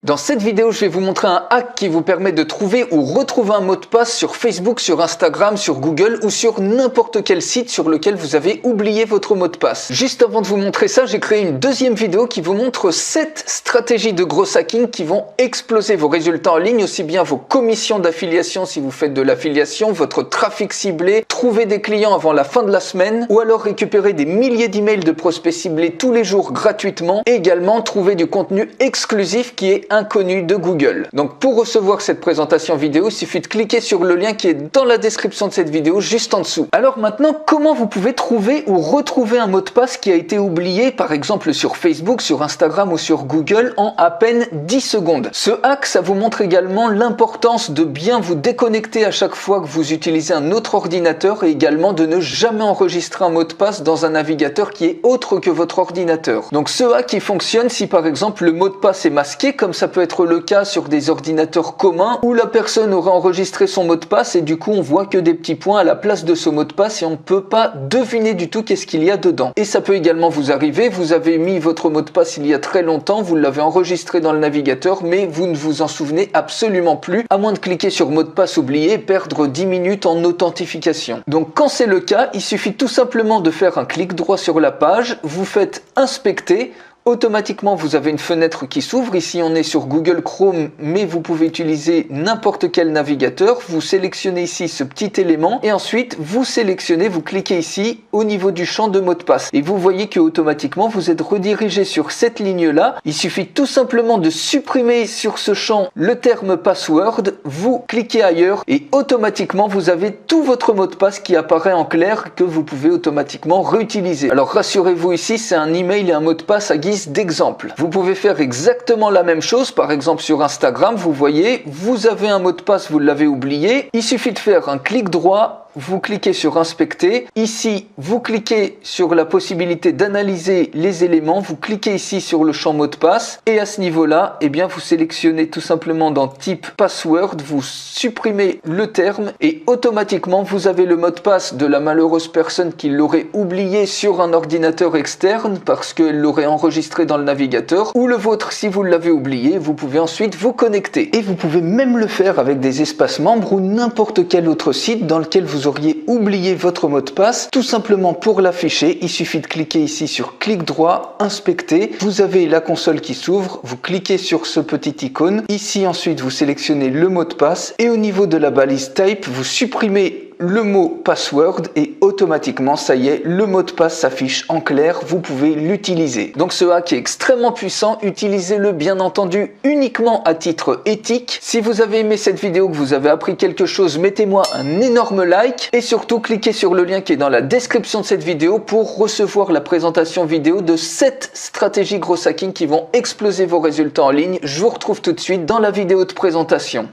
Dans cette vidéo, je vais vous montrer un hack qui vous permet de trouver ou retrouver un mot de passe sur Facebook, sur Instagram, sur Google ou sur n'importe quel site sur lequel vous avez oublié votre mot de passe. Juste avant de vous montrer ça, j'ai créé une deuxième vidéo qui vous montre 7 stratégies de gros hacking qui vont exploser vos résultats en ligne, aussi bien vos commissions d'affiliation si vous faites de l'affiliation, votre trafic ciblé, trouver des clients avant la fin de la semaine ou alors récupérer des milliers d'emails de prospects ciblés tous les jours gratuitement et également trouver du contenu exclusif qui est inconnu de Google. Donc pour recevoir cette présentation vidéo, il suffit de cliquer sur le lien qui est dans la description de cette vidéo juste en dessous. Alors maintenant, comment vous pouvez trouver ou retrouver un mot de passe qui a été oublié par exemple sur Facebook, sur Instagram ou sur Google en à peine 10 secondes? Ce hack, ça vous montre également l'importance de bien vous déconnecter à chaque fois que vous utilisez un autre ordinateur et également de ne jamais enregistrer un mot de passe dans un navigateur qui est autre que votre ordinateur. Donc ce hack il fonctionne si par exemple le mot de passe est masqué, comme ça peut être le cas sur des ordinateurs communs où la personne aurait enregistré son mot de passe et du coup on voit que des petits points à la place de ce mot de passe et on ne peut pas deviner du tout qu'est-ce qu'il y a dedans. Et ça peut également vous arriver, vous avez mis votre mot de passe il y a très longtemps, vous l'avez enregistré dans le navigateur mais vous ne vous en souvenez absolument plus, à moins de cliquer sur mot de passe oublié et perdre 10 minutes en authentification. Donc quand c'est le cas, il suffit tout simplement de faire un clic droit sur la page, vous faites inspecter. Automatiquement, vous avez une fenêtre qui s'ouvre. Ici, on est sur Google Chrome, mais vous pouvez utiliser n'importe quel navigateur. Vous sélectionnez ici ce petit élément et ensuite, vous sélectionnez, vous cliquez ici au niveau du champ de mot de passe. Et vous voyez que automatiquement, vous êtes redirigé sur cette ligne-là. Il suffit tout simplement de supprimer sur ce champ le terme password. Vous cliquez ailleurs et automatiquement, vous avez tout votre mot de passe qui apparaît en clair que vous pouvez automatiquement réutiliser. Alors, rassurez-vous ici, c'est un email et un mot de passe à guise d'exemple. Vous pouvez faire exactement la même chose, par exemple sur Instagram, vous voyez, vous avez un mot de passe, vous l'avez oublié, il suffit de faire un clic droit, vous cliquez sur inspecter, ici vous cliquez sur la possibilité d'analyser les éléments, vous cliquez ici sur le champ mot de passe et à ce niveau-là, eh bien vous sélectionnez tout simplement dans type password, vous supprimez le terme et automatiquement vous avez le mot de passe de la malheureuse personne qui l'aurait oublié sur un ordinateur externe parce qu'elle l'aurait enregistré dans le navigateur ou le vôtre si vous l'avez oublié, vous pouvez ensuite vous connecter et vous pouvez même le faire avec des espaces membres ou n'importe quel autre site dans lequel vous auriez oublié votre mot de passe. Tout simplement pour l'afficher, il suffit de cliquer ici sur clic droit, inspecter, vous avez la console qui s'ouvre, vous cliquez sur ce petit icône, ici ensuite vous sélectionnez le mot de passe et au niveau de la balise type, vous supprimez le mot password et automatiquement, ça y est, le mot de passe s'affiche en clair, vous pouvez l'utiliser. Donc ce hack est extrêmement puissant, utilisez-le bien entendu uniquement à titre éthique. Si vous avez aimé cette vidéo, que vous avez appris quelque chose, mettez-moi un énorme like et surtout cliquez sur le lien qui est dans la description de cette vidéo pour recevoir la présentation vidéo de 7 stratégies gros hacking qui vont exploser vos résultats en ligne. Je vous retrouve tout de suite dans la vidéo de présentation.